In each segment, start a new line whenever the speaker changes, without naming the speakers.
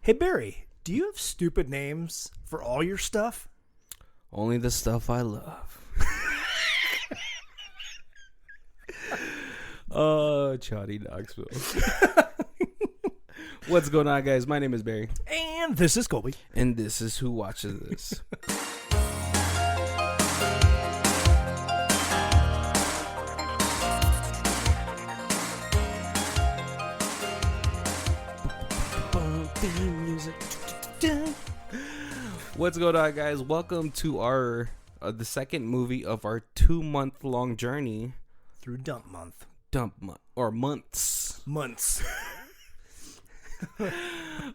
Hey, Barry, do you have stupid names for all your stuff?
Only the stuff I love. Oh, Chotty Knoxville. What's going on, guys? My name is Barry.
And this is Colby.
And this is Who Watches This. What's going on, guys? Welcome to our the second movie of our 2-month-long journey
Through Dump Month.
Or months.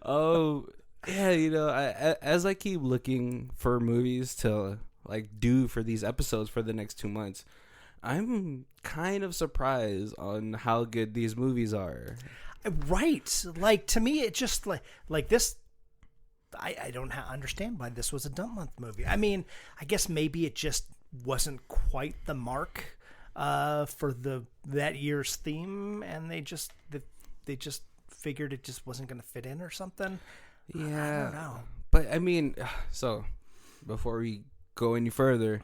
Oh, yeah, as I keep looking for movies to do for these episodes for the next 2 months, I'm kind of surprised on how good these movies are.
Right. Like, to me, it just like this. I don't understand why this was a Dump Month movie. I mean, I guess maybe it just wasn't quite the mark for that year's theme, and they just figured it just wasn't going to fit in or something.
Yeah,
I don't know.
But I mean, so before we go any further,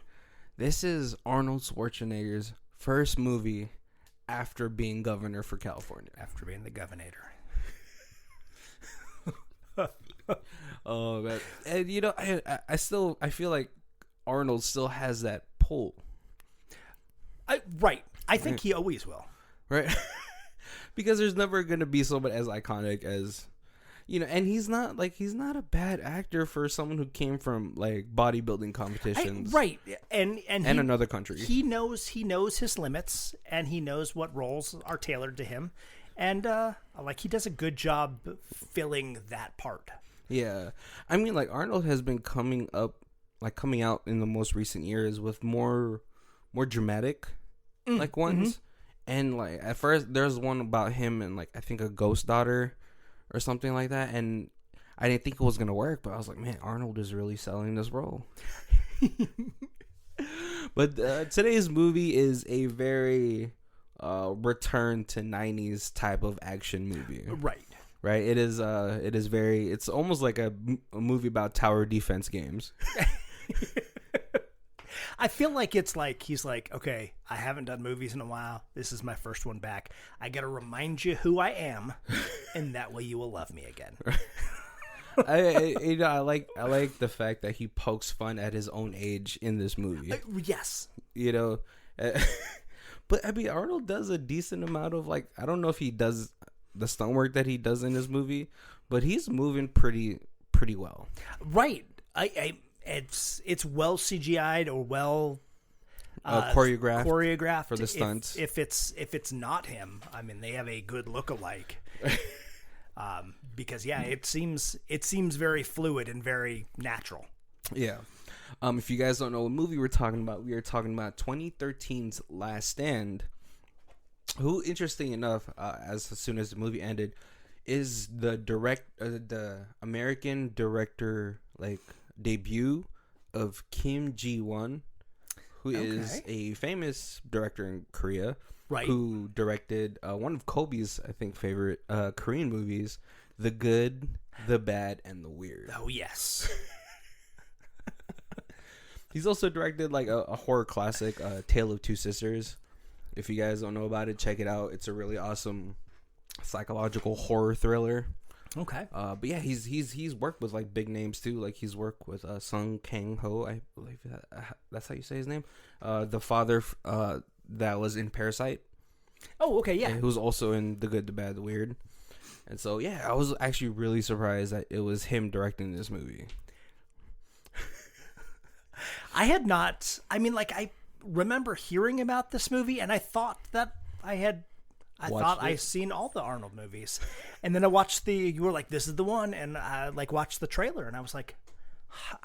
this is Arnold Schwarzenegger's first movie after being governor for California.
After being the governator.
Oh man, and I feel like Arnold still has that pull.
Right. I think he always will.
Right. Because there's never going to be someone as iconic as, and he's not a bad actor for someone who came from bodybuilding competitions.
Right. And
another country.
He knows his limits, and he knows what roles are tailored to him. And he does a good job filling that part.
Yeah. I mean, Arnold has been coming out in the most recent years with more dramatic ones. Mm-hmm. And at first there's one about him and I think a ghost daughter or something like that, and I didn't think it was gonna work, but I was like, man, Arnold is really selling this role. But today's movie is a very return to 90s type of action movie. Right. It is it's almost like a movie about tower defense games.
I feel like it's he's okay, I haven't done movies in a while. This is my first one back. I got to remind you who I am, and that way you will love me again.
I like the fact that he pokes fun at his own age in this movie.
Yes.
But I mean, Arnold does a decent amount of I don't know if he does the stunt work that he does in this movie, but he's moving pretty well.
Right. It's well CGI'd or well
choreographed for the stunts.
If it's not him, I mean, they have a good look-alike. Because it seems very fluid and very natural. Yeah.
If you guys don't know what movie we're talking about, we are talking about 2013's Last Stand. Who, interesting enough, as soon as the movie ended, is the American director debut of Kim Ji-won, who is a famous director in Korea,
right? Who
directed one of Kobe's, I think, favorite Korean movies, The Good, The Bad, and The Weird.
Oh yes.
He's also directed a horror classic, Tale of Two Sisters. If you guys don't know about it, check it out. It's a really awesome psychological horror thriller.
Okay.
But yeah, he's worked with big names too. He's worked with Sung Kang-ho, I believe that's how you say his name. The father that was in Parasite.
Oh, okay, yeah.
Who's also in The Good, The Bad, The Weird. And so yeah, I was actually really surprised that it was him directing this movie.
I had not. I mean, I remember hearing about this movie, and I thought that I seen all the Arnold movies, and then I watched you were like, this is the one, and I watched the trailer, and I was like,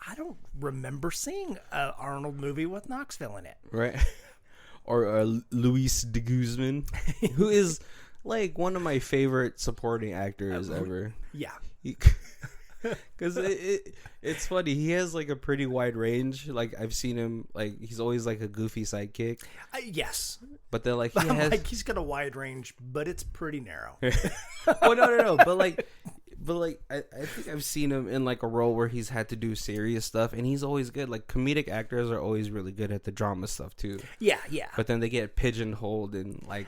I don't remember seeing an Arnold movie with Knoxville in it.
Right. Or Luis de Guzman, who is one of my favorite supporting actors ever.
Yeah.
Because it's funny, he has a pretty wide range. I've seen him he's always a goofy sidekick.
Yes,
but then
he's got a wide range, but it's pretty narrow.
Well, no, but But like, I think I've seen him in like a role where he's had to do serious stuff, and he's always good. Like comedic actors are always really good at the drama stuff too.
Yeah.
But then they get pigeonholed in like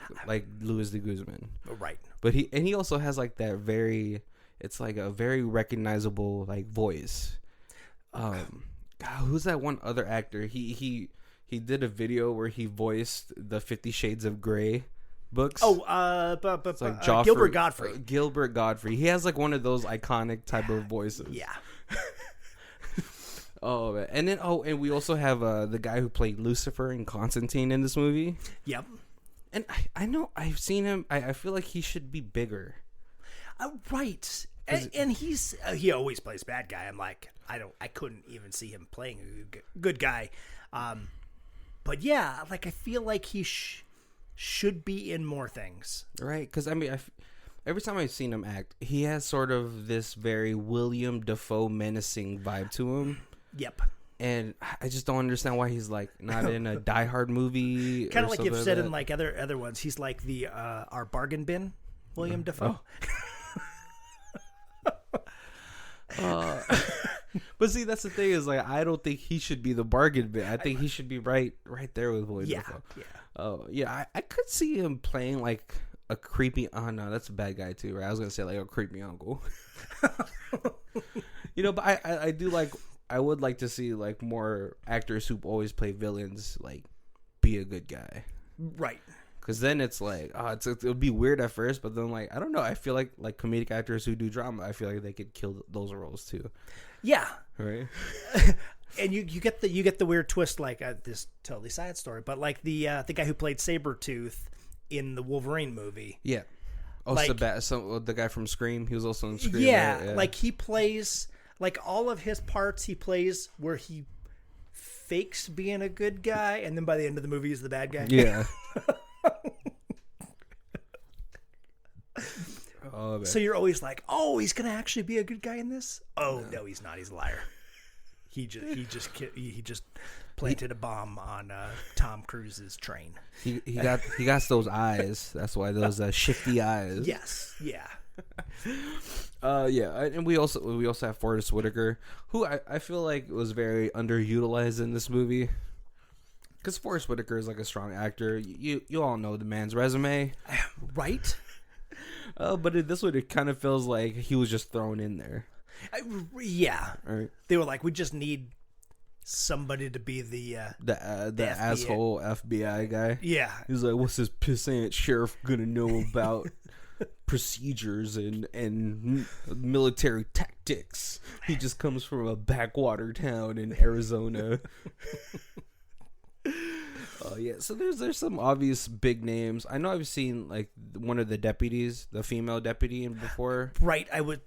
Louis de Guzman.
Right.
But he also has like that it's like a very recognizable like voice. God, who's that one other actor? He did a video where he voiced the 50 Shades of Grey books.
It's
like
Gilbert Godfrey.
Gilbert Godfrey. He has like one of those iconic type of voices.
Yeah.
Oh, man. And then and we also have the guy who played Lucifer and Constantine in this movie.
Yep.
And I know I've seen him. I feel like he should be bigger.
Right. And he always plays bad guy. I'm like, I couldn't even see him playing a good guy. But yeah, like I feel like he should be in more things.
Right, because I mean, every time I've seen him act, he has sort of this very William Dafoe menacing vibe to him.
Yep.
And I just don't understand why he's like not in a Die Hard movie.
Kind of like you've said in like other ones. He's like the our bargain bin, William Dafoe.
But see, that's the thing is like I don't think he should be the bargain bin. I think he should be right there with William Dafoe. I could see him playing like a creepy. Oh no, that's a bad guy too, right? I was gonna say like a creepy uncle. But I do like. I would like to see like more actors who always play villains like be a good guy,
right? Because
then it's like it'll be weird at first, but then like I don't know. I feel like comedic actors who do drama, I feel like they could kill those roles too.
Yeah,
right.
And you get the weird twist like this totally side story, but like the guy who played Sabretooth in the Wolverine movie.
Yeah. Oh, like, the guy from Scream. He was also in Scream.
Yeah,
right? Yeah.
Like he plays like all of his parts. He plays where he fakes being a good guy, and then by the end of the movie, he's the bad guy.
Yeah.
So you're always like, oh, he's gonna actually be a good guy in this. Oh no, he's not. He's a liar. He just planted a bomb on Tom Cruise's train.
He got those eyes. That's why those shifty eyes.
Yes. Yeah.
And we also have Forrest Whitaker, who I feel like was very underutilized in this movie. Because Forrest Whitaker is like a strong actor. You all know the man's resume,
right?
But in this one, it kind of feels like he was just thrown in there.
Yeah.
Right.
They were like, we just need somebody to be the
asshole FBI guy.
Yeah.
He's like, what's this pissant sheriff gonna know about procedures and military tactics? He just comes from a backwater town in Arizona. So there's some obvious big names. I know I've seen like one of the deputies, the female deputy, in before.
Right. I was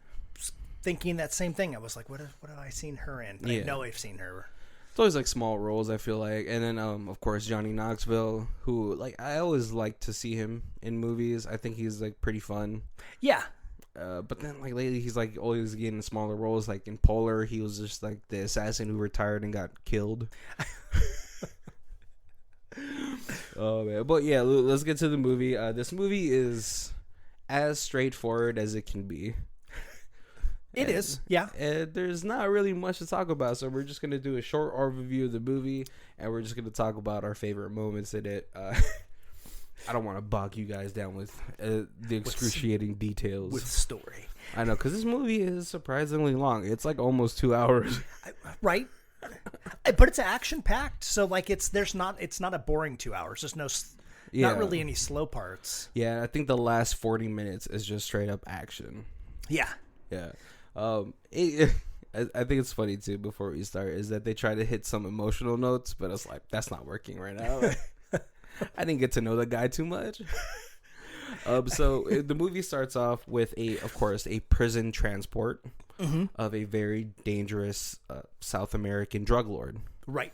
thinking that same thing. I was like, what have I seen her in? But I know I've seen her.
It's always like small roles, I feel like. And then of course Johnny Knoxville, who like I always like to see him in movies. I think he's like pretty fun.
Yeah.
But then like lately he's like always getting smaller roles. Like in Polar, he was just like the assassin who retired and got killed. Oh man. But yeah, let's get to the movie. This movie is as straightforward as it can be.
It is, yeah.
And there's not really much to talk about, so we're just going to do a short overview of the movie, and we're just going to talk about our favorite moments in it. I don't want to bog you guys down with the excruciating details.
With story.
I know, because this movie is surprisingly long. It's like almost 2 hours.
Right? But it's action-packed, so like it's not a boring 2 hours. There's not really any slow parts.
Yeah, I think the last 40 minutes is just straight up action.
Yeah.
Yeah. I think it's funny too. Before we start, is that they try to hit some emotional notes, but it's like that's not working right now. I didn't get to know the guy too much. So the movie starts off with of course, a prison transport of a very dangerous South American drug lord.
Right.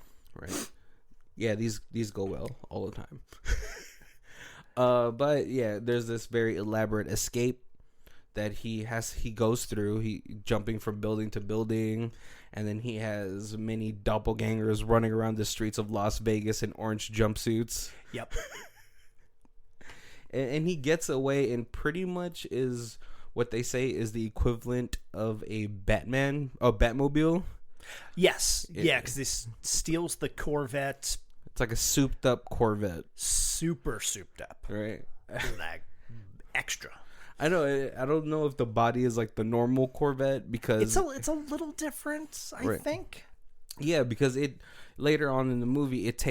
Yeah, these go well all the time. But yeah, there's this very elaborate escape that he goes through. He jumping from building to building, and then he has many doppelgangers running around the streets of Las Vegas in orange jumpsuits.
Yep.
And he gets away and pretty much is what they say is the equivalent of a Batmobile.
Yes, yeah, because this steals the Corvette.
It's like a souped up Corvette.
Super souped up.
Right.
Like, extra.
I know. I don't know if the body is like the normal Corvette because
it's a little different, I think.
Yeah, because it later on in the movie it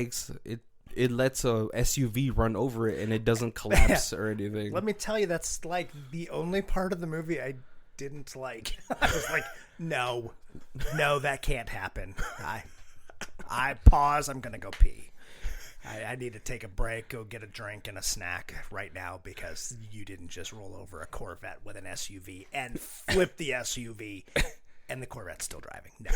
lets a SUV run over it and it doesn't collapse or anything.
Let me tell you, that's like the only part of the movie I didn't like. I was like, no, that can't happen. I pause. I'm gonna go pee. I need to take a break, go get a drink and a snack right now because you didn't just roll over a Corvette with an SUV and flip the SUV and the Corvette's still driving. No.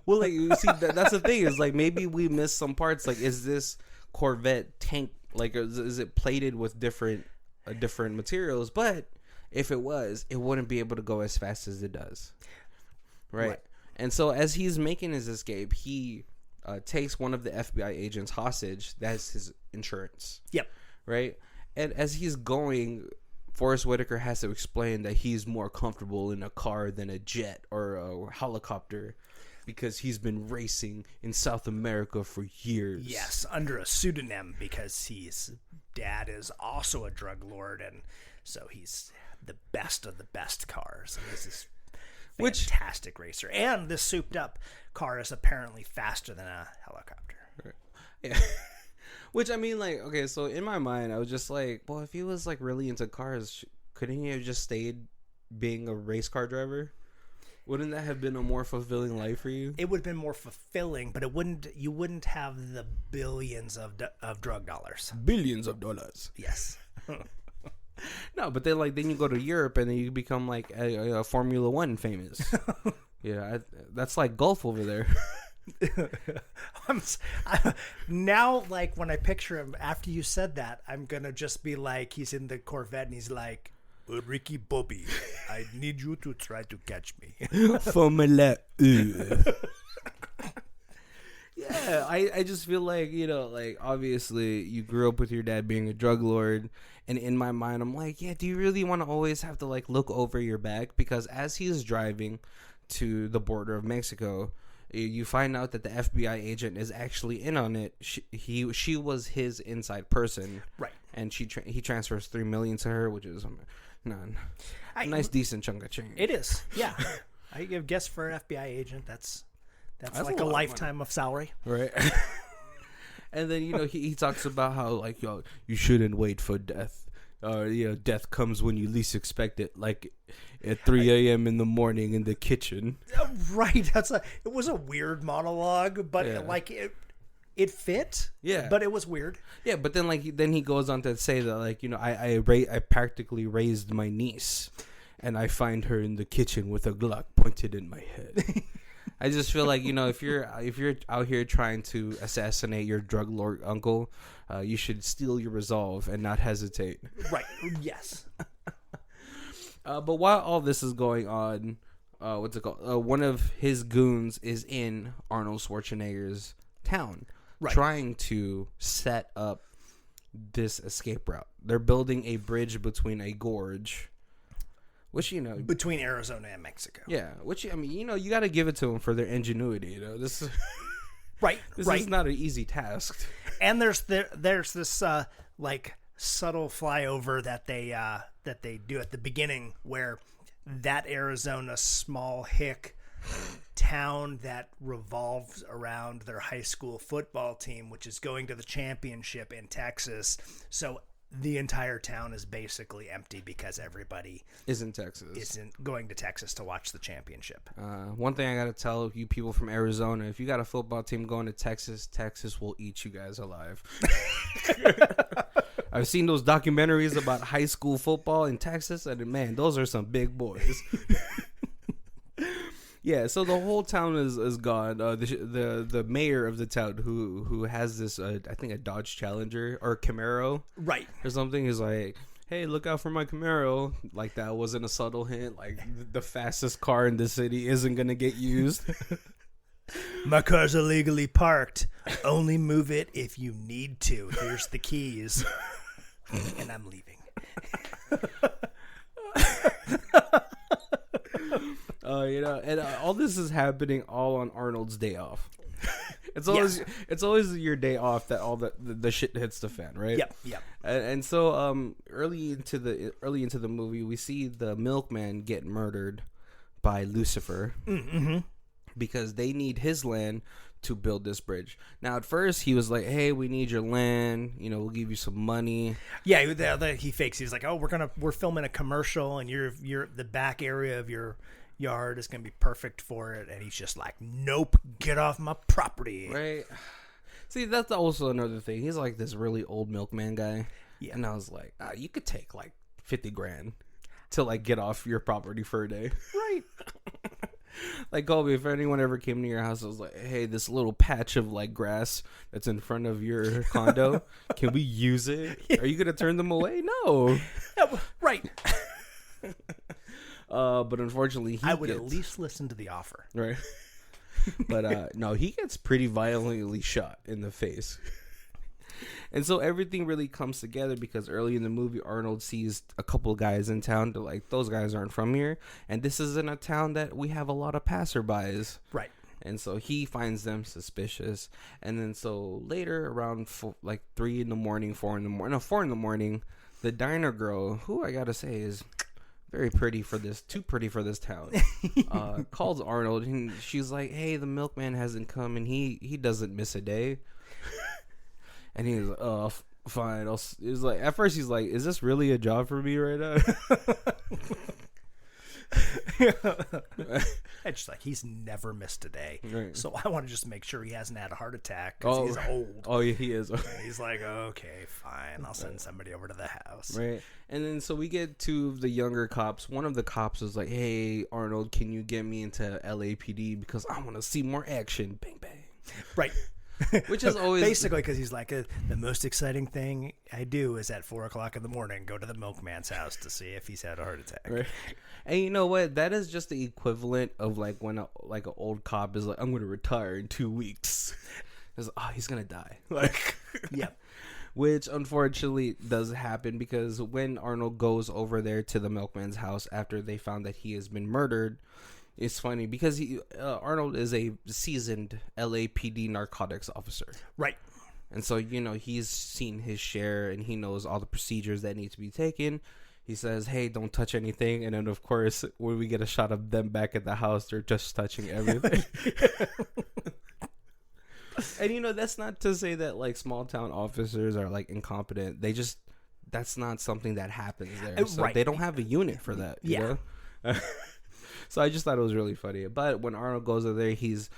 Well, like, you see, that's the thing is like maybe we missed some parts. Like, is this Corvette tank like is it plated with different materials? But if it was, it wouldn't be able to go as fast as it does, right? And so as he's making his escape, he takes one of the FBI agents hostage. That's his insurance.
Yep.
Right? And as he's going, Forrest Whitaker has to explain that he's more comfortable in a car than a jet or a helicopter because he's been racing in South America for years.
Yes, under a pseudonym because his dad is also a drug lord, and so he's the best of the best cars. And he's this fantastic racer. And this souped up car is apparently faster than a helicopter.
Right. Yeah. Which, I mean, like, okay, so in my mind, I was just like, well, if he was, like, really into cars, couldn't he have just stayed being a race car driver? Wouldn't that have been a more fulfilling life for you?
It would have been more fulfilling, but you wouldn't have the billions of drug dollars.
Billions of dollars.
Yes.
No, but then you go to Europe and then you become like a Formula One famous. Yeah, that's like golf over there.
Now, like when I picture him after you said that, I'm gonna just be like, he's in the Corvette and he's like, Ricky Bobby, I need you to try to catch me.
Formula U. Yeah, I just feel like, like obviously you grew up with your dad being a drug lord, and in my mind I'm like, yeah, do you really want to always have to like look over your back? Because as he's driving to the border of Mexico, you find out that the FBI agent is actually in on it. She was his inside person,
right? And
he transfers $3 million to her, which is a nice decent chunk of change.
It is, yeah. I guess for an FBI agent, that's like a lifetime of salary,
right? And then he talks about how like you shouldn't wait for death. Death comes when you least expect it, like at 3 a.m. in the morning in the kitchen.
Right. It was a weird monologue, but it fit.
Yeah.
But it was weird.
Yeah, but then he goes on to say that I practically raised my niece, and I find her in the kitchen with a Glock pointed in my head. I just feel like if you're out here trying to assassinate your drug lord uncle, you should steel your resolve and not hesitate.
Right. Yes.
But while all this is going on, what's it called? One of his goons is in Arnold Schwarzenegger's town, right, trying to set up this escape route. They're building a bridge between a gorge. Which,
between Arizona and Mexico.
Yeah, which, I mean, you got to give it to them for their ingenuity, This is
right.
This is not an easy task.
And there's this like subtle flyover that they do at the beginning where that Arizona small hick town that revolves around their high school football team, which is going to the championship in Texas. So the entire town is basically empty because everybody
isn't
going to Texas to watch the championship.
One thing I gotta tell you people from Arizona: if you got a football team going to Texas, Texas will eat you guys alive. I've seen those documentaries about high school football in Texas, and man, those are some big boys. Yeah, so the whole town is gone. The mayor of the town who has this I think a Dodge Challenger or Camaro,
right,
or something, is like, hey, look out for my Camaro. Like, that wasn't a subtle hint. Like, the fastest car in the city isn't gonna get used.
My car's illegally parked. Only move it if you need to. Here's the keys, and I'm leaving.
You know, and all this is happening all on Arnold's day off. It's always your day off that all the shit hits the fan, right?
Yep.
And so early into the movie, we see the milkman get murdered by Lucifer because they need his land to build this bridge. Now, at first, he was like, "Hey, we need your land. You know, we'll give you some money."
Yeah, he fakes. He's like, "Oh, we're filming a commercial, and you're the back area of your yard is gonna be perfect for it." And he's just like, "Nope, get off my property."
Right. See, that's also another thing. He's like this really old milkman guy.
Yeah.
And I was like, you could take like 50 grand to like get off your property for a day.
Right.
Like, Colby, if anyone ever came to your house, I was like, "Hey, this little patch of like grass that's in front of your condo, can we use it? Are you gonna turn them away?" No.
Yeah, right.
But unfortunately,
I would at least listen to the offer.
Right. But no, he gets pretty violently shot in the face. And so everything really comes together because early in the movie, Arnold sees a couple guys in town. They're like, "Those guys aren't from here. And this isn't a town that we have a lot of passerbys."
Right.
And so he finds them suspicious. And then so later around 4 in the morning, the diner girl, who I gotta say is too pretty for this town, calls Arnold, and she's like, "Hey, the milkman hasn't come, and he doesn't miss a day." And he's like, "Oh, fine." He's like, at first he's like, "Is this really a job for me right now?"
It's just like, he's never missed a day.
Right.
So I want to just make sure he hasn't had a heart attack because he's old.
Oh, yeah, he is.
He's like, "Okay, fine. I'll send somebody over to the house."
Right. And then so we get two of the younger cops. One of the cops was like, "Hey, Arnold, can you get me into LAPD because I want to see more action." Bang, bang.
Right.
Which is always
basically because he's like, "The most exciting thing I do is at 4:00 in the morning go to the milkman's house to see if he's had a heart attack."
Right. And you know what? That is just the equivalent of like when an old cop is like, "I'm going to retire in 2 weeks." It's like, he's going to die. Like,
yep.
Which unfortunately does happen because when Arnold goes over there to the milkman's house after they found that he has been murdered, it's funny because Arnold is a seasoned LAPD narcotics officer.
Right.
And so, you know, he's seen his share and he knows all the procedures that need to be taken. He says, "Hey, don't touch anything." And then, of course, when we get a shot of them back at the house, they're just touching everything. And, you know, that's not to say that, like, small town officers are, like, incompetent. That's not something that happens there. So
right.
They don't have a unit for that, you know? So I just thought it was really funny. But when Arnold goes over there, he's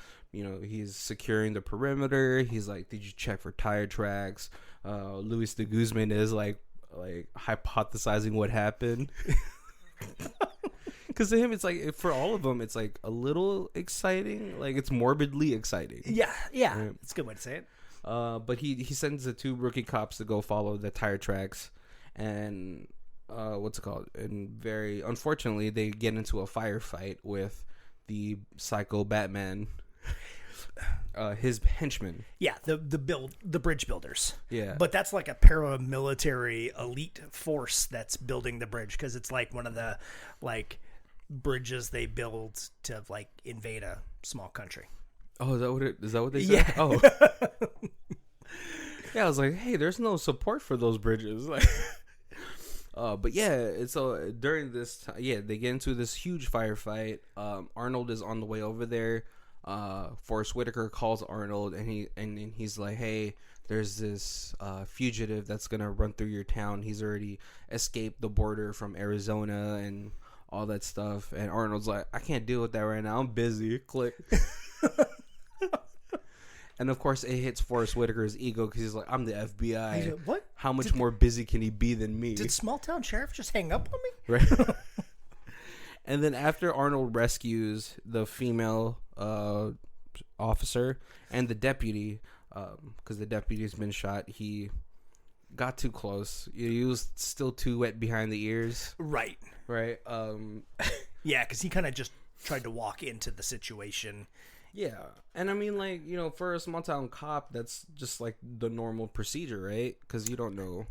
securing the perimeter. He's like, "Did you check for tire tracks?" Luis de Guzman is like hypothesizing what happened. Because to him, it's like, for all of them, it's like a little exciting. Like, it's morbidly exciting.
Yeah.
Right?
That's a good way to say it.
But he sends the two rookie cops to go follow the tire tracks. And what's it called? And very unfortunately, they get into a firefight with the psycho Batman, his henchmen.
Yeah, the bridge builders.
Yeah,
but that's like a paramilitary elite force that's building the bridge because it's like one of the bridges they build to like invade a small country.
Oh, is that what they said?
Yeah.
Oh, yeah. I was like, hey, there's no support for those bridges. Like. But yeah, so during this time, they get into this huge firefight. Arnold is on the way over there. Forrest Whitaker calls Arnold, and he's like, "Hey, there's this fugitive that's gonna run through your town. He's already escaped the border from Arizona and all that stuff." And Arnold's like, "I can't deal with that right now. I'm busy." Click. And of course, it hits Forrest Whitaker's ego because he's like, "I'm the FBI.
Like, what?
How much more busy can he be than me?"
Did small town sheriff just hang up on me?
Right. And then after Arnold rescues the female officer and the deputy, because the deputy's been shot, he got too close. He was still too wet behind the ears.
Right. Yeah, because he kind of just tried to walk into the situation.
Yeah, and I mean, like, you know, for a small town cop, that's just like the normal procedure, right? Because you don't know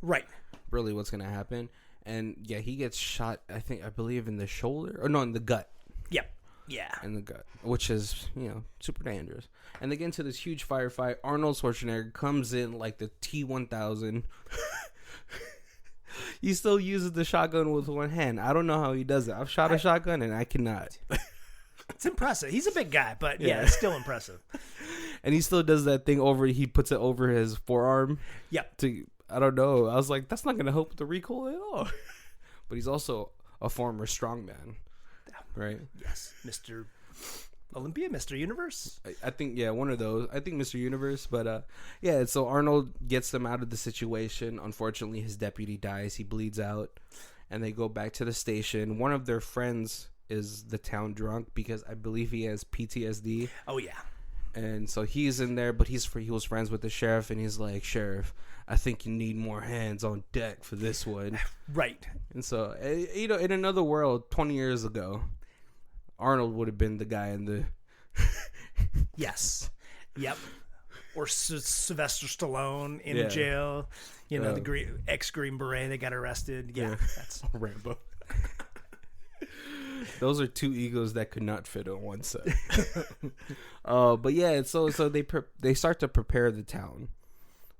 really what's gonna happen. And yeah, he gets shot. I believe in the shoulder, or no, in the gut.
Yep. Yeah.
in the gut, which is, super dangerous. And they get into this huge firefight. Arnold Schwarzenegger comes in like the T-1000. He still uses the shotgun with one hand. I don't know how he does it. I've shot a shotgun and I cannot.
It's impressive. He's a big guy, but yeah, it's still impressive.
And he still does that thing he puts it over his forearm.
Yep.
I don't know. I was like, that's not going to help with the recoil at all. But he's also a former strongman, right?
Yes. Mr. Olympia, Mr. Universe.
I think, one of those. I think Mr. Universe. But, so Arnold gets them out of the situation. Unfortunately, his deputy dies. He bleeds out. And they go back to the station. One of their friends is the town drunk because I believe he has PTSD.
Oh, yeah.
And so he's in there, but he was friends with the sheriff, and he's like, Sheriff, I think you need more hands on deck for this one.
Right.
And so, in another world, 20 years ago, Arnold would have been the guy in the...
Yes. Yep. Or Sylvester Stallone in jail. The ex-Green Beret that got arrested. Yeah. That's
Rambo. Those are two egos that could not fit on one set. But yeah, so they start to prepare the town.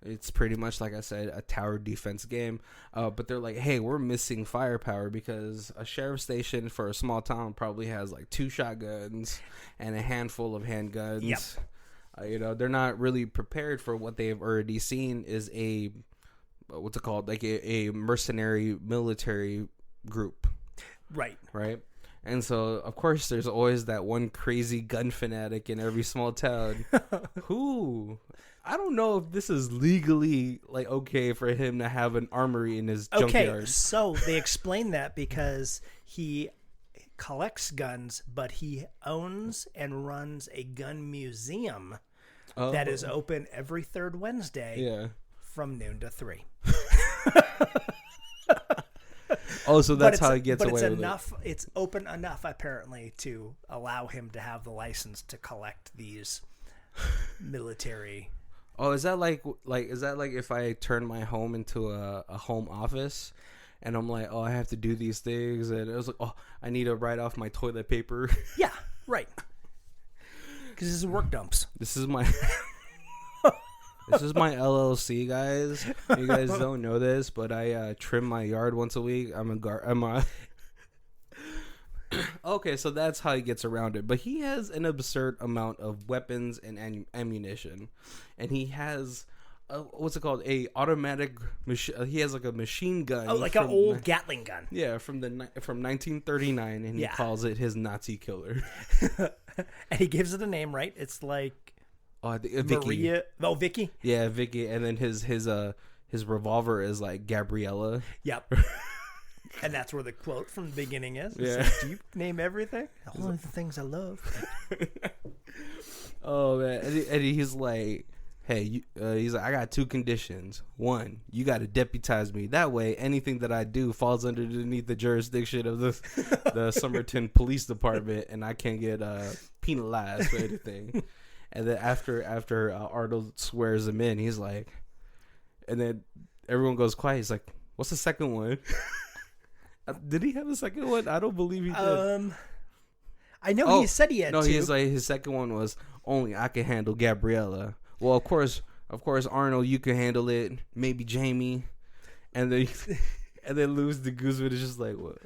It's pretty much, like I said, a tower defense game. But they're like, hey, we're missing firepower because a sheriff's station for a small town probably has like 2 shotguns and a handful of handguns.
Yep.
They're not really prepared for what they've already seen is a mercenary military group.
Right.
And so, of course, there's always that one crazy gun fanatic in every small town who, I don't know if this is legally okay for him to have an armory in his junkyard.
Okay, so they explain that because he collects guns, but he owns and runs a gun museum that is open every third Wednesday from noon to 3.
Oh, so that's how he gets away with
it. It's open enough, apparently, to allow him to have the license to collect these military.
Oh, is that like if I turn my home into a home office, and I'm like, oh, I have to do these things, and it was like, oh, I need to write off my toilet paper.
Yeah, right. Because this is work dumps.
This is my LLC, guys. You guys don't know this, but I trim my yard once a week. Okay, so that's how he gets around it. But he has an absurd amount of weapons and ammunition, and he has what's it called? A automatic machine. He has like a machine gun.
Oh, like an old Gatling gun.
Yeah, from 1939, and he calls it his Nazi killer.
And he gives it a name, right? It's like.
Vicky.
Maria. Oh, Vicky.
Yeah, Vicky, and then his revolver is like Gabriella.
Yep. And that's where the quote from the beginning is.
Yeah.
Like, do you name everything? All of the things I love.
Oh man, and he's like, hey, he's like, I got 2 conditions. 1, you got to deputize me. That way, anything that I do falls underneath the jurisdiction of the Somerton Police Department, and I can't get penalized for anything. And then after Arnold swears him in, he's like, and then everyone goes quiet. He's like, what's the second one? Did he have a second one? I don't believe he did.
I know he said he had 2.
No, he's like, his second one was, only I can handle Gabriella. Well, of course, Arnold, you can handle it. Maybe Jamie. And then Louis de Guzman is just like, what?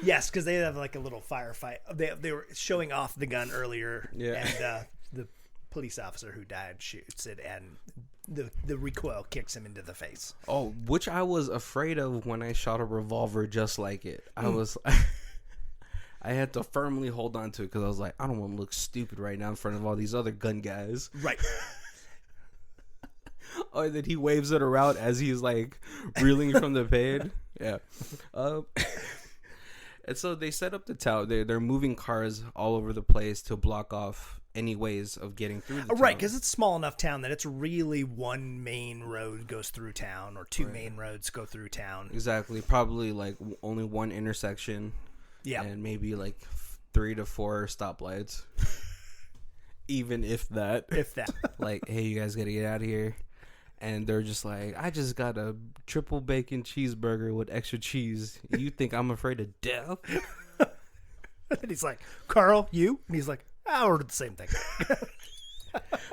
Yes, because they have like a little firefight. They were showing off the gun earlier, and the police officer who died shoots it, and the recoil kicks him into the face.
Oh, which I was afraid of when I shot a revolver just like it. I had to firmly hold on to it because I was like, I don't want to look stupid right now in front of all these other gun guys.
Right.
Oh, and then he waves it around as he's like reeling from the pain. Yeah. And so they set up the town. They're moving cars all over the place to block off any ways of getting through the town.
Right, because it's a small enough town that it's really one main road goes through town, or 2 main roads go through town.
Exactly. Probably like only one intersection.
Yeah.
And maybe like 3 to 4 stoplights. Even if that.
If that.
Like, hey, you guys got to get out of here. And they're just like, I just got a triple bacon cheeseburger with extra cheese. You think I'm afraid of death?
And he's like, Carl, you? And he's like, I ordered the same thing.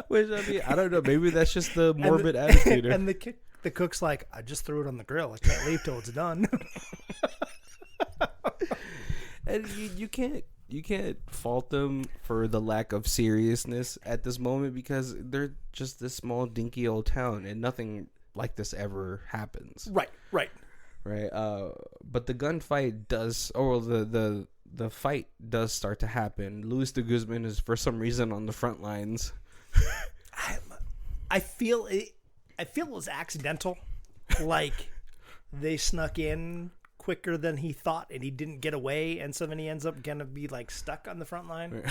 Which, I mean, I don't know. Maybe that's just the morbid attitude.
And the cook's like, I just threw it on the grill. I can't leave till it's done.
And you can't fault them for the lack of seriousness at this moment because they're just this small dinky old town and nothing like this ever happens.
Right.
But the gunfight does, or the fight does start to happen. Luis de Guzman is for some reason on the front lines.
I feel it was accidental. Like they snuck in quicker than he thought, and he didn't get away, and so then he ends up gonna be like stuck on the front line.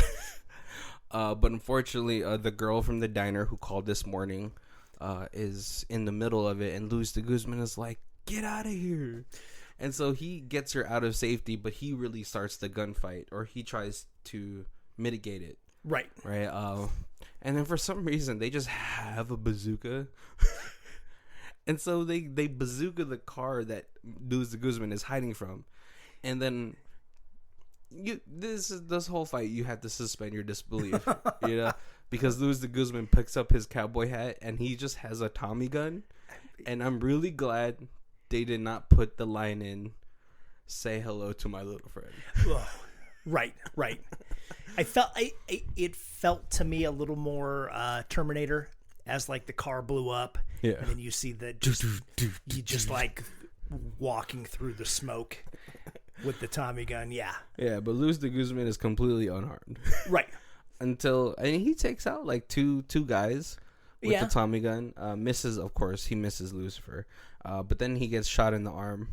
But unfortunately, the girl from the diner who called this morning is in the middle of it, and Luis de Guzman is like, "Get out of here!" And so he gets her out of safety, but he really starts the gunfight, or he tries to mitigate it.
Right.
And then for some reason, they just have a bazooka. And so they bazooka the car that Luis de Guzman is hiding from. And then this whole fight, you have to suspend your disbelief, because Luis de Guzman picks up his cowboy hat and he just has a Tommy gun. And I'm really glad they did not put the line in, "Say hello to my little friend."
Oh, right. It felt to me a little more Terminator, as like the car blew up, and then you see that you just like walking through the smoke with the Tommy gun. Yeah,
but Luis de Guzman is completely unharmed,
right?
And he takes out like two guys with the Tommy gun. Of course, he misses Lucifer, but then he gets shot in the arm,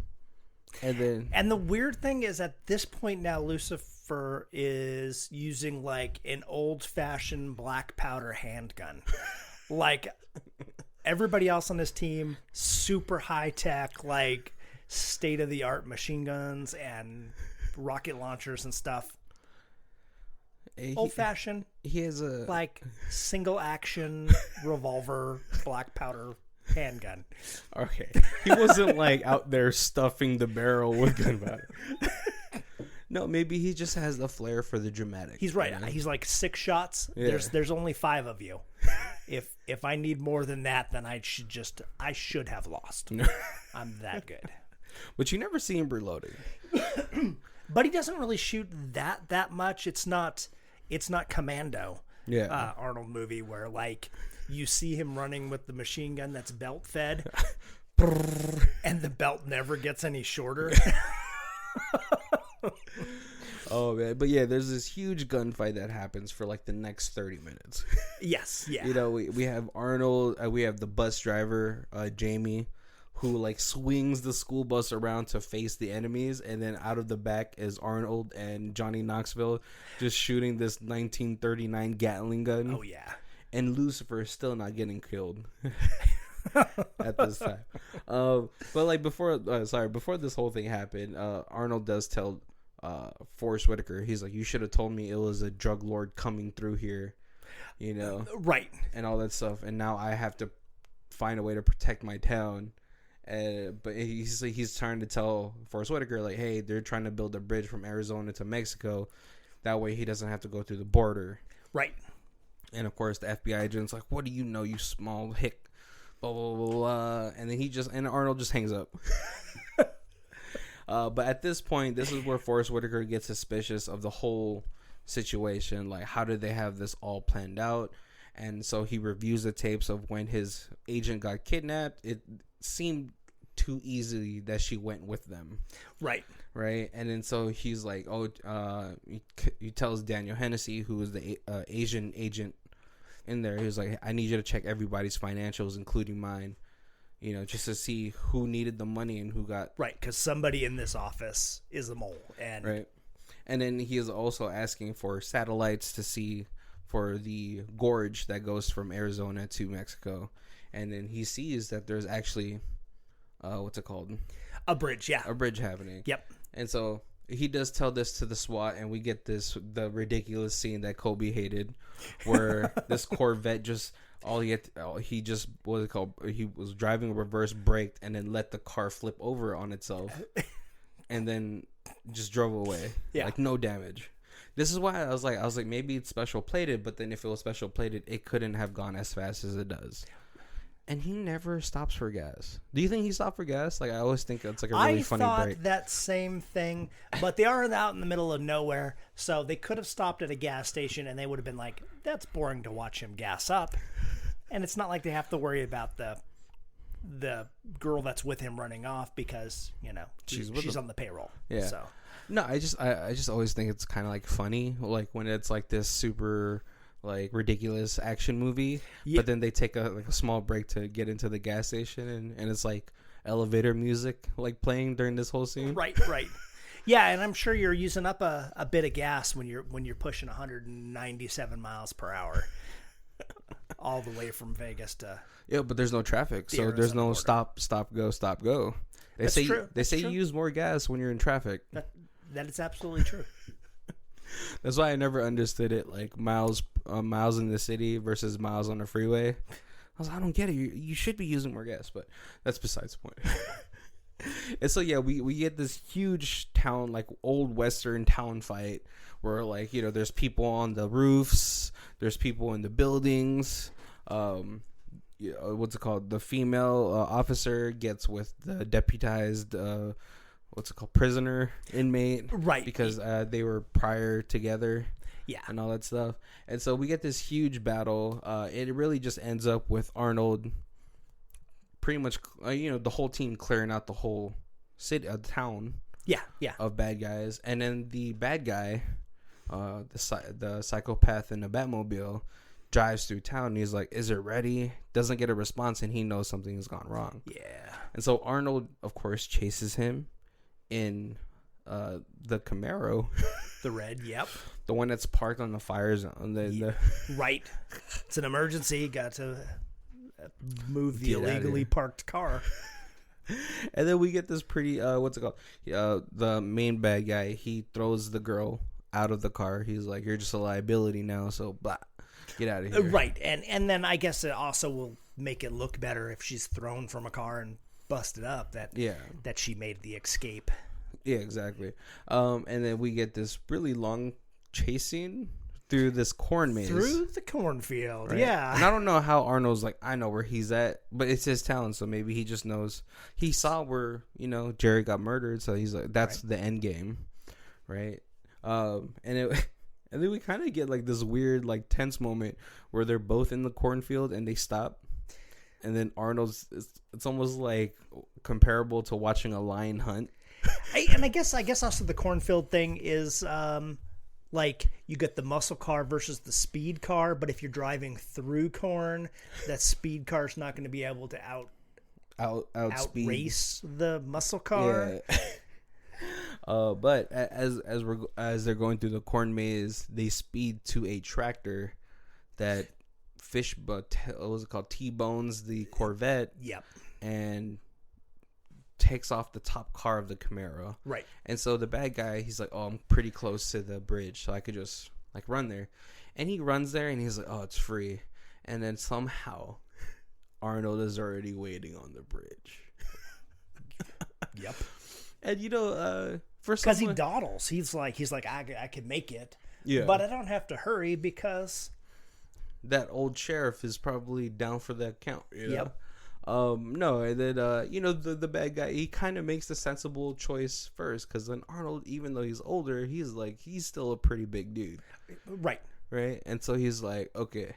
and
the weird thing is at this point now Lucifer is using like an old-fashioned black powder handgun. Like everybody else on this team, super high tech, like state of the art machine guns and rocket launchers and stuff. Old fashioned.
He has a
like single action revolver, black powder handgun.
Okay, he wasn't like out there stuffing the barrel with gunpowder. No, maybe he just has the flair for the dramatic.
He's right. He's like 6 shots. Yeah. There's only 5 of you. If I need more than that, then I should have lost. I'm that good.
But you never see him reloading.
But he doesn't really shoot that much. It's not Commando.
Yeah.
Arnold movie where like you see him running with the machine gun that's belt fed, and the belt never gets any shorter.
Oh man, but yeah, there's this huge gunfight that happens for like the next 30 minutes.
Yes, yeah.
We have Arnold, we have the bus driver, Jamie, who like swings the school bus around to face the enemies, and then out of the back is Arnold and Johnny Knoxville just shooting this 1939 Gatling gun.
Oh yeah.
And Lucifer is still not getting killed at this time. But like before this whole thing happened, Arnold does tell Forrest Whitaker, he's like, "You should have told me it was a drug lord coming through here,
right,
and all that stuff. And now I have to find a way to protect my town." But he's trying to tell Forrest Whitaker, like, "Hey, they're trying to build a bridge from Arizona to Mexico. That way he doesn't have to go through the border."
Right.
And of course the FBI agent's like, "What do you know, you small hick?" Blah blah blah blah. And then Arnold just hangs up. But at this point, this is where Forrest Whitaker gets suspicious of the whole situation. Like, how did they have this all planned out? And so he reviews the tapes of when his agent got kidnapped. It seemed too easily that she went with them.
Right.
And then so he's like, he tells Daniel Hennessy, who is the Asian agent in there, he was like, "I need you to check everybody's financials, including mine. Just to see who needed the money and who got..."
Right, because somebody in this office is a mole.
Right. And then he is also asking for satellites to see for the gorge that goes from Arizona to Mexico. And then he sees that there's actually, what's it called?
A bridge, yeah.
A bridge happening.
Yep.
And so he does tell this to the SWAT, and we get the ridiculous scene that Kobe hated, where this Corvette just he just what is it called? He was driving reverse, braked, and then let the car flip over on itself, and then just drove away. Yeah, like no damage. This is why I was like maybe it's special plated, but then if it was special plated, it couldn't have gone as fast as it does. And he never stops for gas. Do you think he stopped for gas? Like, I always think it's like a really funny break.
I thought that same thing, but they are out in the middle of nowhere, so they could have stopped at a gas station, and they would have been like, that's boring to watch him gas up. And it's not like they have to worry about the girl that's with him running off because, she's on the payroll.
Yeah.
So.
No, I just always think it's kind of like funny, like when it's like this super like ridiculous action movie, but then they take a small break to get into the gas station, and it's like elevator music like playing during this whole scene.
Right. Yeah, and I'm sure you're using up a bit of gas when you're pushing 197 miles per hour all the way from Vegas to
but there's no traffic, so there's no border. stop go. They say you use more gas when you're in traffic.
That is absolutely true.
That's why I never understood it, like miles in the city versus miles on the freeway. I was like, I don't get it. You should be using more gas, but that's besides the point. And so we get this huge town, like old Western town fight where like there's people on the roofs, there's people in the buildings. What's it called? The female officer gets with the deputized. Prisoner, inmate,
right?
Because they were prior together, and all that stuff. And so we get this huge battle. It really just ends up with Arnold, pretty much, the whole team clearing out the whole city, town, of bad guys, and then the bad guy, the psychopath in the Batmobile, drives through town. And he's like, "Is it ready?" Doesn't get a response, and he knows something has gone wrong. Yeah, and so Arnold, of course, chases him in the Camaro,
the red,
the one that's parked on the fire zone.
Right, it's an emergency. Got to move the illegally parked car.
And then we get this pretty the main bad guy. He throws the girl out of the car. He's like, "You're just a liability now, so blah, get out of here."
Right, and then I guess it also will make it look better if she's thrown from a car and busted up that she made the escape.
Yeah, exactly. And then we get this really long chase scene through this corn maze,
through the cornfield. Right?
Yeah, and I don't know how Arnold's like, I know where he's at, but it's his town, so maybe he just knows. He saw where Jerry got murdered, so he's like, that's the end game, right? And then we kind of get like this weird like tense moment where they're both in the cornfield and they stop. And then Arnold's, it's almost like comparable to watching a lion hunt.
I guess also the cornfield thing is like you get the muscle car versus the speed car, but if you're driving through corn, that speed car is not going to be able to outrace the muscle car.
Yeah. But as they're going through the corn maze, they speed to a tractor that what was it called? T-bones the Corvette.
Yep.
And takes off the top car of the Camaro.
Right.
And so the bad guy, he's like, "Oh, I'm pretty close to the bridge, so I could just like run there." And he runs there, and he's like, "Oh, it's free." And then somehow, Arnold is already waiting on the bridge.
Yep.
And
because he dawdles, he's like, I can make it. Yeah. But I don't have to hurry because
that old sheriff is probably down for that count.
Yep.
No, and then the bad guy, he kind of makes the sensible choice first, because then Arnold, even though he's older, he's still a pretty big dude.
Right.
And so he's like, "Okay,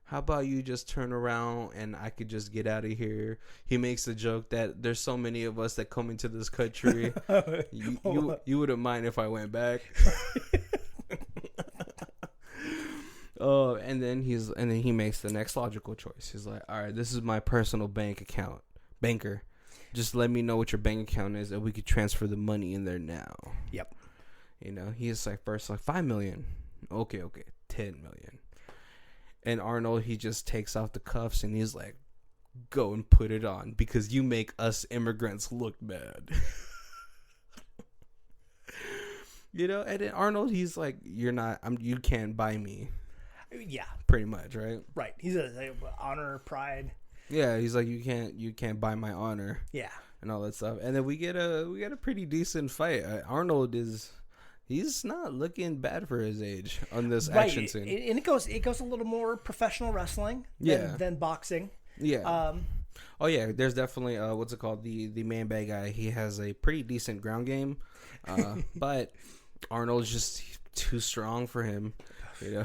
how about you just turn around and I could just get out of here?" He makes the joke that there's so many of us that come into this country. You wouldn't mind if I went back. And then he makes the next logical choice. He's like, "All right, this is my personal banker. Just let me know what your bank account is, and we could transfer the money in there now."
Yep.
He's like, first like $5 million. Okay, $10 million. And Arnold, he just takes off the cuffs and he's like, "Go and put it on, because you make us immigrants look bad." You know, and then Arnold, he's like, you're not, you can't buy me.
Yeah.
Pretty much, right?
Right. He's a honor, pride.
Yeah, he's like, you can't buy my honor.
Yeah.
And all that stuff. And then we get a pretty decent fight. Arnold he's not looking bad for his age on this action scene.
And it goes a little more professional wrestling than boxing.
Yeah. Oh yeah, there's definitely what's it called? The man bad guy. He has a pretty decent ground game. But Arnold's just too strong for him, you know.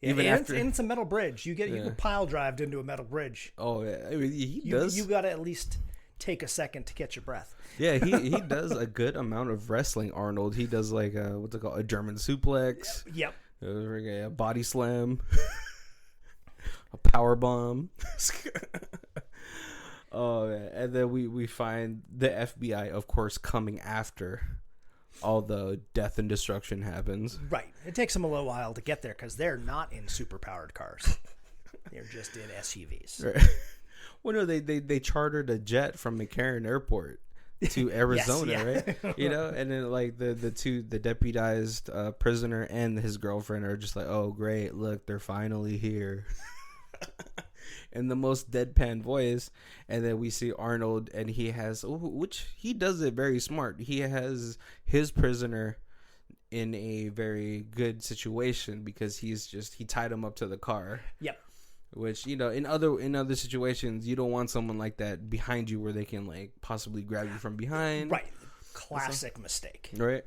Even after it's a metal bridge. You get pile drived into a metal bridge.
Oh yeah. I mean, he does.
You got to at least take a second to catch your breath.
Yeah, he does a good amount of wrestling, Arnold. He does like what's it called? A German suplex.
Yep.
A body slam. A power bomb. Oh, man. And then we find the FBI, of course, coming after all the death and destruction happens.
Right. It takes them a little while to get there because they're not in super-powered cars. They're just in SUVs.
Right. Well, no, they chartered a jet from McCarran Airport to Arizona,
yes, yeah.
right? You know, and then like the deputized prisoner and his girlfriend are just like, oh great, look, they're finally here. In the most deadpan voice. And then we see Arnold, and he has, which he does it very smart. He has his prisoner in a very good situation because he tied him up to the car.
Yep.
Which, you know, in other situations, you don't want someone like that behind you where they can like possibly grab you from behind.
Right. Classic mistake.
Right.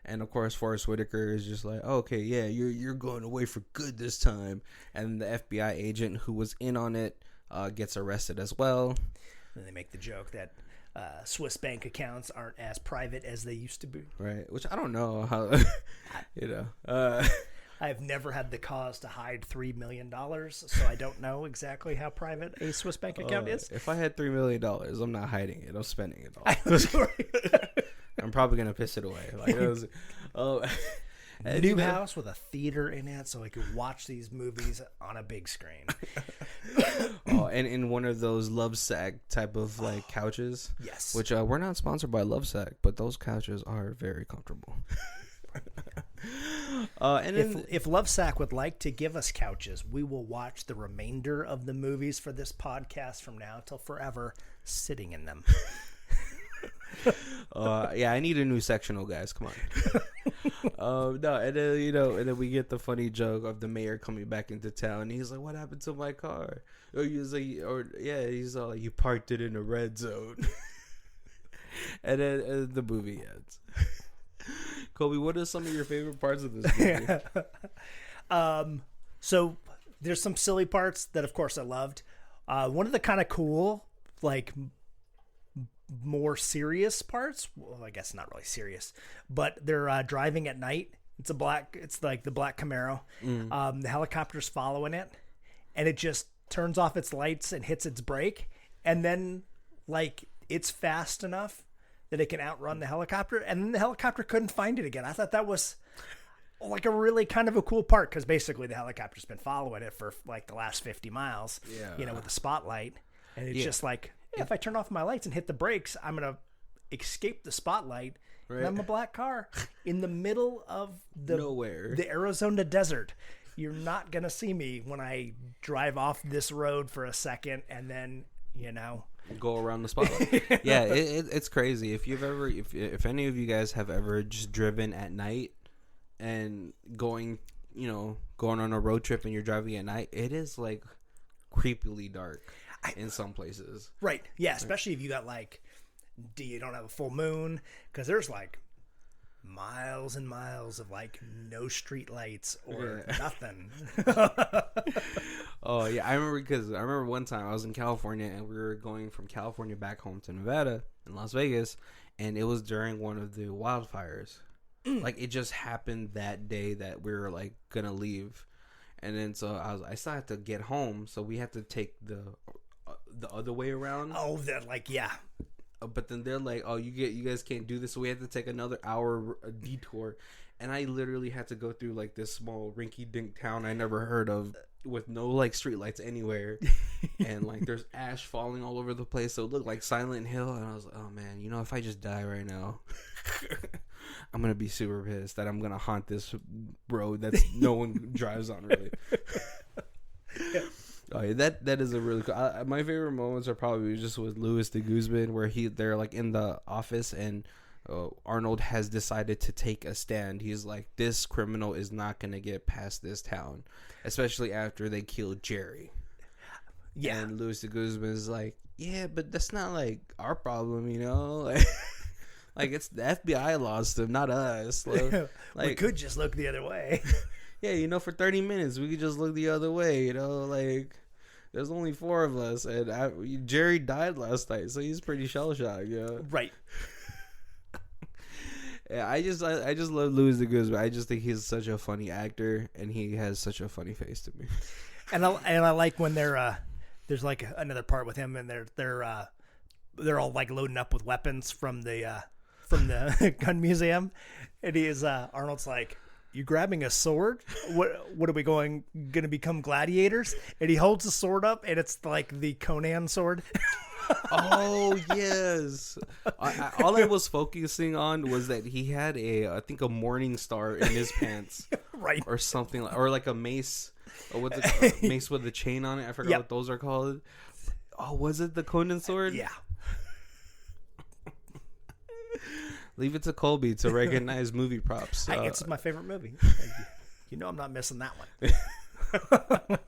And of course, Forrest Whitaker is just like, oh, okay, yeah, you're going away for good this time. And the FBI agent who was in on it gets arrested as well.
And they make the joke that Swiss bank accounts aren't as private as they used to be.
Right, which I don't know how, you know.
I have never had the cause to hide $3 million, so I don't know exactly how private a Swiss bank account is.
If I had $3 million, I'm not hiding it. I'm spending it all. I'm probably going to piss it away. Like,
New house with a theater in it so I could watch these movies on a big screen.
And in one of those Lovesac type of like couches.
Yes.
Which we're not sponsored by Lovesac, but those couches are very comfortable. And then,
if Lovesac would like to give us couches, we will watch the remainder of the movies for this podcast from now till forever, sitting in them.
Yeah, I need a new sectional, guys. Come on. No, and then and then we get the funny joke of the mayor coming back into town. And he's like, "What happened to my car?" He's all like, "You parked it in a red zone." And then the movie ends. Kobe, what are some of your favorite parts of this movie?
So there's some silly parts that, of course, I loved. One of the kind of cool, like, more serious parts, well, I guess not really serious, but they're driving at night. It's like the black Camaro. The helicopter's following it, and it just turns off its lights and hits its brake, and then like it's fast enough that it can outrun the helicopter, and then the helicopter couldn't find it again. I thought that was like a really kind of a cool part because basically the helicopter's been following it for like the last 50 miles, with the spotlight, and it's just like, if I turn off my lights and hit the brakes, I'm going to escape the spotlight. Right. And I'm a black car in the middle of
nowhere,
the Arizona desert. You're not going to see me when I drive off this road for a second and then,
go around the spotlight. Yeah, it's crazy. If any of you guys have ever just driven at night and going on a road trip and you're driving at night, it is like creepily dark in some places.
Right. Yeah, especially if you got you don't have a full moon, because there's like miles and miles of like no street lights or nothing.
Oh yeah, I remember one time I was in California and we were going from California back home to Nevada in Las Vegas, and it was during one of the wildfires. Like it just happened that day that we were like gonna leave, and then so I still had to get home, so we had to take the other way around.
Oh, that
But then they're like, "Oh, you guys can't do this," so we had to take another hour detour. and I literally had to go through like this small rinky-dink town I never heard of with no like streetlights anywhere, and like there's ash falling all over the place, so it looked like Silent Hill. And I was like, oh man, you know, if I just die right now, I'm gonna be super pissed that I'm gonna haunt this road that no one drives on really. Oh, yeah, that is a really cool. My favorite moments are probably just with Louis de Guzman, where they're like in the office and Arnold has decided to take a stand. He's like, this criminal is not gonna get past this town, especially after they killed Jerry. Yeah, and Louis de Guzman is like, yeah, but that's not like our problem, you know. Like it's the FBI lost him, not us. Like,
we could just look the other way.
Yeah, you know, for 30 minutes we could just look the other way, you know, like. There's only 4 of us, and Jerry died last night, so he's pretty shell-shocked, you know?
Right.
Yeah, I just love Louis de Guzman. I just think he's such a funny actor, and he has such a funny face to me.
And I like when there's like another part with him, and they're all like loading up with weapons from the gun museum, and Arnold's like, you grabbing a sword? What are we going to become gladiators? And he holds the sword up, and it's like the Conan sword.
Oh yes. All I was focusing on was that he had I think a morning star in his pants,
right,
or something, or like a mace, or what's it, mace with a chain on it. I forgot what those are called. Oh, was it the Conan sword?
Yeah.
Leave it to Colby to recognize movie props.
It's my favorite movie. You know I'm not missing that one.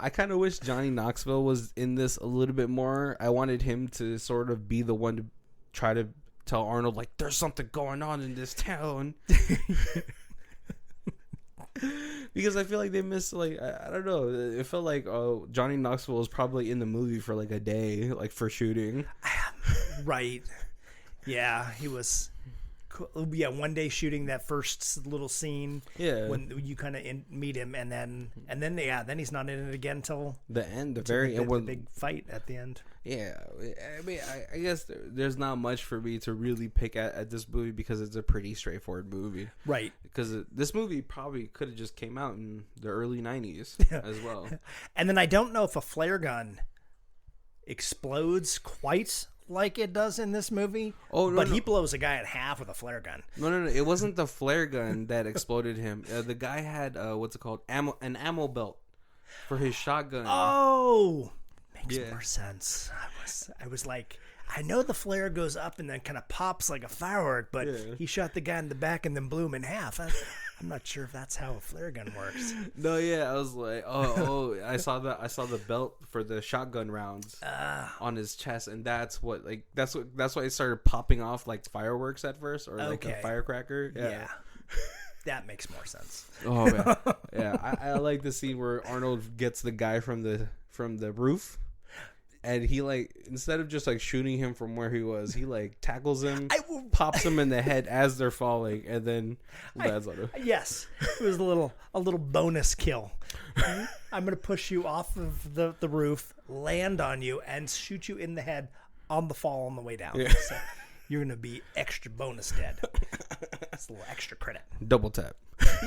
I kind of wish Johnny Knoxville was in this a little bit more. I wanted him to sort of be the one to try to tell Arnold, like, there's something going on in this town. Because I feel like they missed, like, I don't know. It felt like Johnny Knoxville was probably in the movie for like a day, like for shooting.
Right. Yeah, he was. Yeah, one day shooting that first little scene. Yeah, when you kind of meet him, and then he's not in it again until
the end, the very end,
the big fight at the end.
Yeah, I mean, I guess there's not much for me to really pick at this movie because it's a pretty straightforward movie,
right?
Because this movie probably could have just came out in the early '90s as well.
And then I don't know if a flare gun explodes quite like it does in this movie. Oh, no, but he blows a guy in half with a flare gun.
No. It wasn't the flare gun that exploded him. The guy had what's it called? An ammo belt for his shotgun.
Oh, makes more sense. I was like, I know the flare goes up and then kind of pops like a firework, but he shot the guy in the back and then blew him in half. I'm not sure if that's how a flare gun works.
No, yeah, I was like, I saw the belt for the shotgun rounds on his chest, and that's why it started popping off like fireworks at first, or like a firecracker. Yeah.
That makes more sense.
Oh man, yeah, I like the scene where Arnold gets the guy from the roof. And he, like, instead of just, like, shooting him from where he was, he, like, tackles him, pops him in the head as they're falling, and then lands on him.
Yes. It was a little bonus kill. I'm going to push you off of the roof, land on you, and shoot you in the head on the fall on the way down. Yeah. So you're going to be extra bonus dead. It's a little extra credit.
Double tap.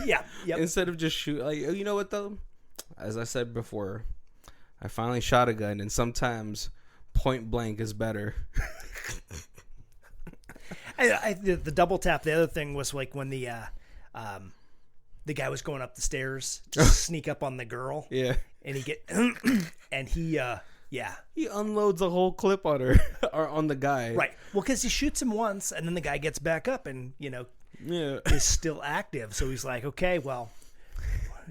Yeah. Yep.
Instead of just shoot, like, you know what, though? As I said before, I finally shot a gun, and sometimes point blank is better.
The double tap. The other thing was like when the guy was going up the stairs to sneak up on the girl.
Yeah,
and he
unloads a whole clip on her or on the guy.
Right. Well, because he shoots him once, and then the guy gets back up, and is still active. So he's like, okay, well,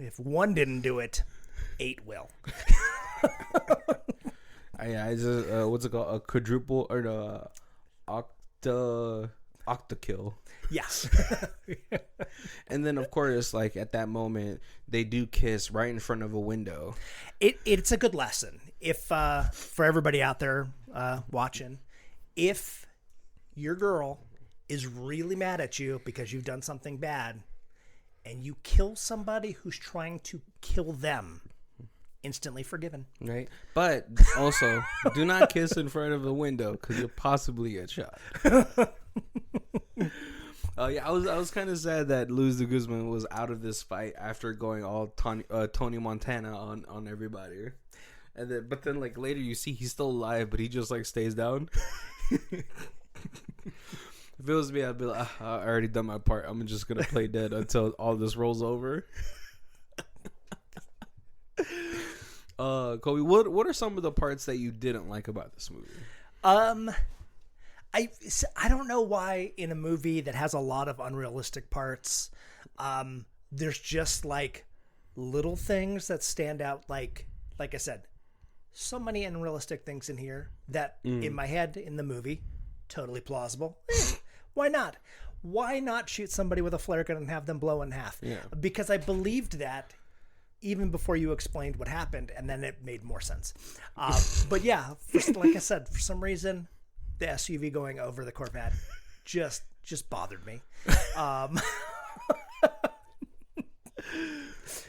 if one didn't do it, 8 will.
I just what's it called, a quadruple or the octa kill.
Yes.
And then of course, like at that moment they do kiss right in front of a window.
It's a good lesson if for everybody out there watching, if your girl is really mad at you because you've done something bad and you kill somebody who's trying to kill them, instantly forgiven.
Right. But also, do not kiss in front of a window because you'll possibly get shot. Yeah, I was kind of sad that Luis de Guzman was out of this fight after going all Tony Montana on everybody, but then like later you see he's still alive, but he just like stays down. If it was me, I'd be like, I already done my part. I'm just gonna play dead until all this rolls over. Kobe, what are some of the parts that you didn't like about this movie?
I don't know why in a movie that has a lot of unrealistic parts, there's just like little things that stand out. Like I said, so many unrealistic things in here that in my head in the movie, totally plausible. Why not? Why not shoot somebody with a flare gun and have them blow in half?
Yeah.
Because I believed that even before you explained what happened, and then it made more sense. But yeah, like I said, for some reason, the SUV going over the Corvette just bothered me.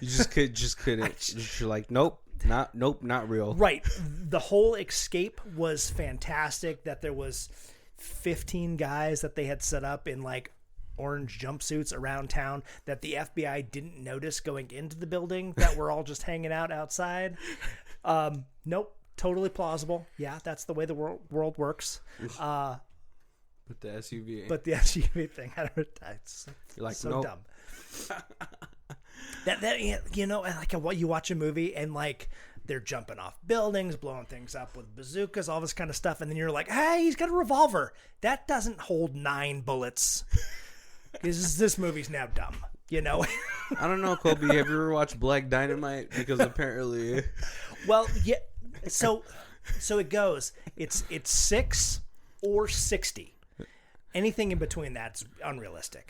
You just couldn't. You're like, nope, not real.
Right. The whole escape was fantastic. That there was 15 guys that they had set up in like orange jumpsuits around town that the FBI didn't notice going into the building, that were all just hanging out outside. Nope. Totally plausible. Yeah, that's the way the world works.
But the SUV
thing, I don't know. It's
you're like,
so
nope.
dumb. that you know, and like what you watch a movie and like they're jumping off buildings, blowing things up with bazookas, all this kind of stuff, and then you're like, hey, he's got a revolver that doesn't hold 9 bullets. This movie's now dumb, you know.
I don't know, Kobe. Have you ever watched Black Dynamite? Because apparently,
well, yeah. So it goes. It's 6 or 60. Anything in between that's unrealistic.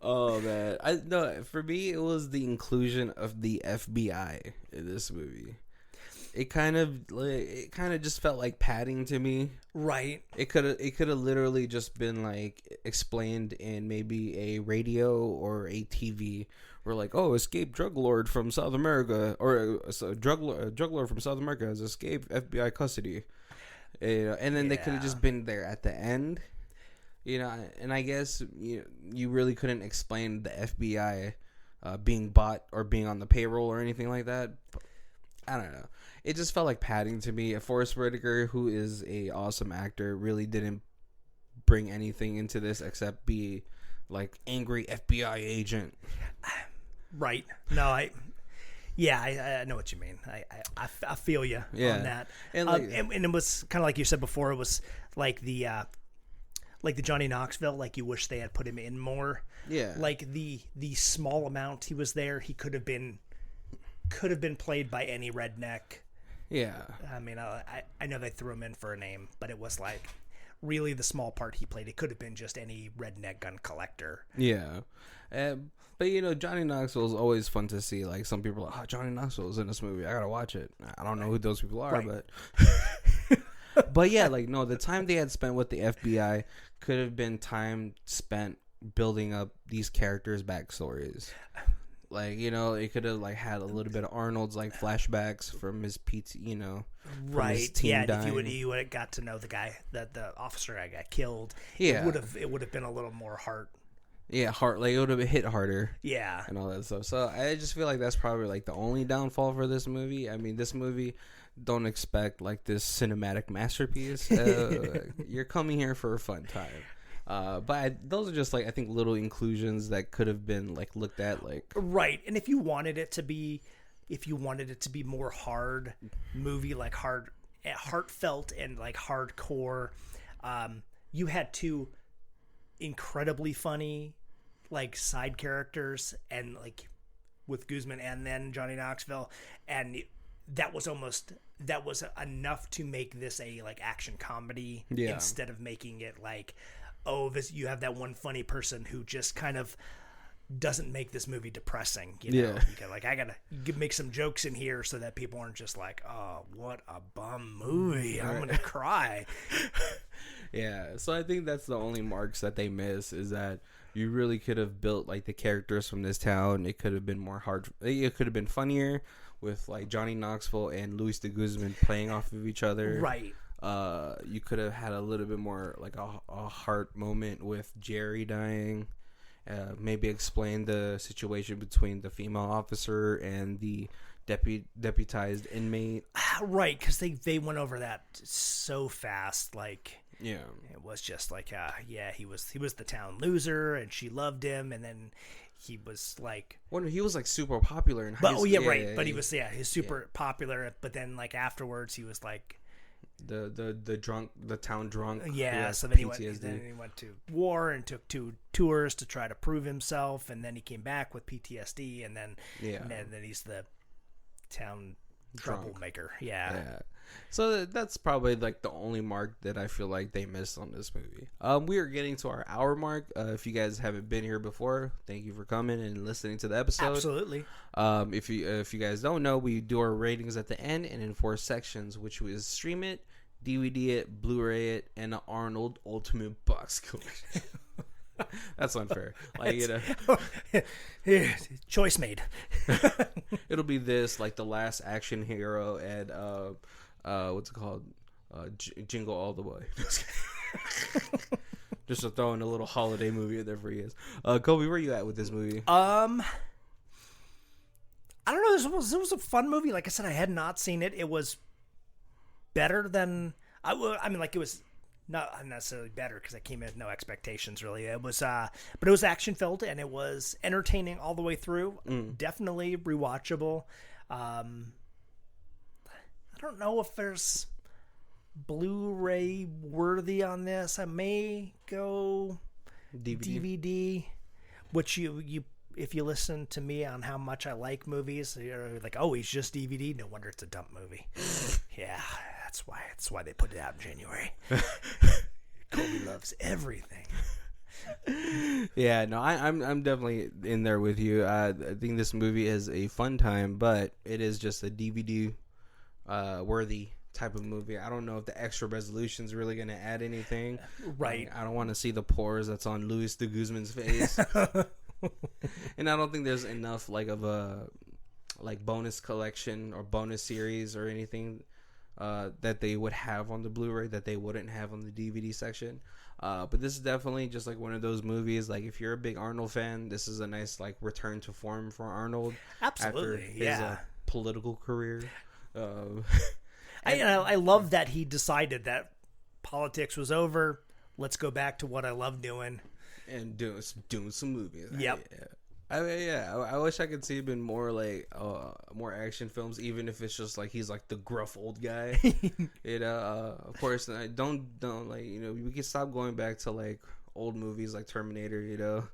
Oh man, for me it was the inclusion of the FBI in this movie. It kind of just felt like padding to me.
Right.
It could have literally just been like explained in maybe a radio or a TV. We're like, oh, escaped drug lord from South America, or a drug lord from South America has escaped FBI custody. And then they could have just been there at the end. You know, and I guess you really couldn't explain the FBI being bought or being on the payroll or anything like that. But I don't know. It just felt like padding to me. Forrest Whitaker, who is a awesome actor, really didn't bring anything into this except be like angry FBI agent.
Right. No, I know what you mean. I feel you on that. And and it was kind of like you said before. It was like the Johnny Knoxville. Like you wish they had put him in more. Yeah. Like the small amount he was there, he could have been played by any redneck. Yeah. I mean, I know they threw him in for a name, but it was like really the small part he played. It could have been just any redneck gun collector. Yeah.
But, Johnny Knoxville is always fun to see. Like, some people are like, oh, Johnny Knoxville's in this movie. I got to watch it. I don't know who those people are, but... But, yeah, like, no, the time they had spent with the FBI could have been time spent building up these characters' backstories. Like, it could have, like, had a little bit of Arnold's, like, flashbacks from his PT,
right.
His team
yeah,
dying.
if you would have got to know the guy, the officer guy got killed,
yeah.
It would have been a little more heart.
Yeah, like it would have hit harder.
Yeah.
And all that stuff. So I just feel like that's probably like the only downfall for this movie. I mean, this movie, don't expect like this cinematic masterpiece. You're coming here for a fun time. But those are just like, I think, little inclusions that could have been like looked at like.
Right. And if you wanted it to be more hard movie, like heartfelt and like hardcore, you had 2 incredibly funny like side characters, and like with Guzman and then Johnny Knoxville, and that was enough to make this a like action comedy instead of making it like, oh, you have that one funny person who just kind of doesn't make this movie depressing, You I gotta make some jokes in here so that people aren't just like, oh, what a bum movie, I'm gonna cry.
Yeah, so I think that's the only marks that they miss, is that you really could have built like the characters from this town. It could have been more hard. It could have been funnier with like Johnny Knoxville and Luis de Guzman playing off of each other.
Right.
You could have had a little bit more like a heart moment with Jerry dying. Maybe explain the situation between the female officer and the deputized inmate.
Right, because they went over that so fast. Like,
yeah,
it was just like, he was the town loser, and she loved him, and then he was like,
well, he was like super popular in high school.
But he was he's super popular. But then like afterwards, he was like the town drunk. Yeah, so then he went to war and took 2 tours to try to prove himself, and then he came back with PTSD, and then then he's the town troublemaker. Yeah.
So that's probably like the only mark that I feel like they missed on this movie. We are getting to our hour mark. If you guys haven't been here before, thank you for coming and listening to the episode.
Absolutely.
If you guys don't know, we do our ratings at the end and in 4 sections, which was stream it, DVD it, Blu-ray it, and an Arnold Ultimate Box Collection. That's unfair. Like,
choice made.
It'll be this, like The Last Action Hero, and what's it called? Jingle All the Way. Just to throw in a little holiday movie in there for you guys. Kobe, where you at with this movie?
I don't know. This was a fun movie. Like I said, I had not seen it. It was better than I mean, like, it was not necessarily better because I came in with no expectations really. It was, but it was action filled and it was entertaining all the way through. Definitely rewatchable. I don't know if there's Blu-ray worthy on this. I may go DVD, which you if you listen to me on how much I like movies, you're like, oh, he's just DVD. No wonder it's a dump movie. Yeah, that's why they put it out in January. Kobe loves everything.
Yeah, no, I'm definitely in there with you. I think this movie is a fun time, but it is just a DVD worthy type of movie. I don't know if the extra resolution is really going to add anything.
Right.
I don't want to see the pores that's on Luis de Guzman's face. And I don't think there's enough like of a bonus collection or bonus series or anything that they would have on the Blu-ray that they wouldn't have on the DVD section. But this is definitely just like one of those movies. Like, if you're a big Arnold fan, this is a nice like return to form for Arnold.
Absolutely,
after his political career.
I love that he decided that politics was over. Let's go back to what I love doing.
And doing some movies.
Yep.
I wish I could see him in more like more action films, even if it's just like he's like the gruff old guy. Of course, don't like, we can stop going back to like old movies like Terminator.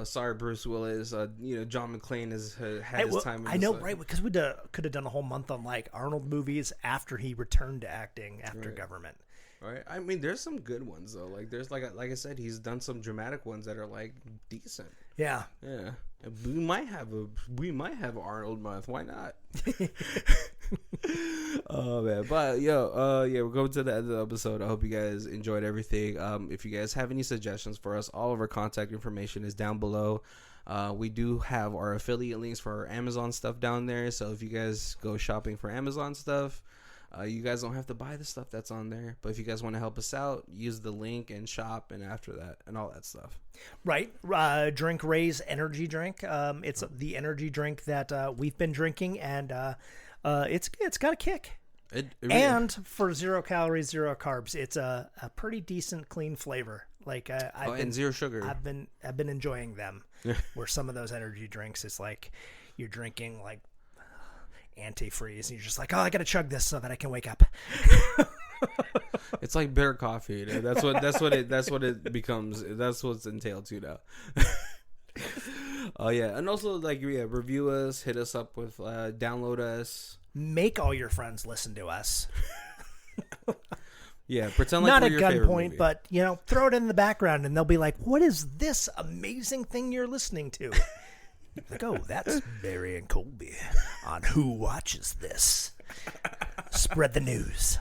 Sorry, Bruce Willis. John McClane has had his time.
I know, right? Because we could have done a whole month on like Arnold movies after he returned to acting after Government.
Right. I mean, there's some good ones though. Like, there's like I said, he's done some dramatic ones that are like decent.
Yeah.
Yeah. We might have Arnold month. Why not? Oh man. But we're going to the end of the episode. I hope you guys enjoyed everything. If you guys have any suggestions for us, all of our contact information is down below. We do have our affiliate links for our Amazon stuff down there. So if you guys go shopping for Amazon stuff, you guys don't have to buy the stuff that's on there, but if you guys want to help us out, use the link and shop, and after that, and all that stuff.
Right. Drink Ray's energy drink. It's the energy drink that we've been drinking, and it's got a kick. And for 0 calories, 0 carbs, it's a pretty decent, clean flavor. Like
and 0 sugar.
I've been enjoying them. Where some of those energy drinks, it's like you're drinking like antifreeze, and you're just like, oh, I gotta chug this so that I can wake up.
It's like bear coffee. That's what it becomes. That's what's entailed to now. Oh yeah, and also review us, hit us up with download us,
make all your friends listen to us.
Yeah, pretend like
not
we're
at
your favorite
gunpoint,
movie.
but throw it in the background, and they'll be like, "What is this amazing thing you're listening to?" Like, oh, that's Barry and Colby on Who Watches This. Spread the news.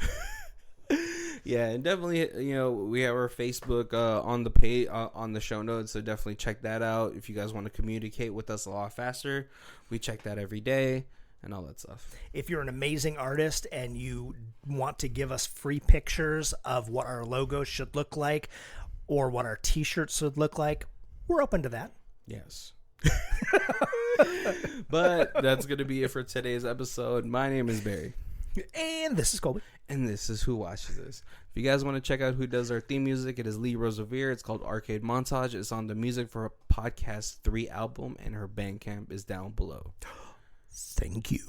Yeah, and definitely, we have our Facebook on the page on the show notes, so definitely check that out. If you guys want to communicate with us a lot faster, we check that every day and all that stuff.
If you're an amazing artist and you want to give us free pictures of what our logo should look like or what our t-shirts should look like, we're open to that.
Yes. But that's going to be it for today's episode. My name is Barry.
And this is Colby.
And this is Who Watches This. If you guys want to check out who does our theme music, it is Lee Rosevere. It's called Arcade Montage. It's on the Music for Podcast 3 album, and her Bandcamp is down below.
Thank you.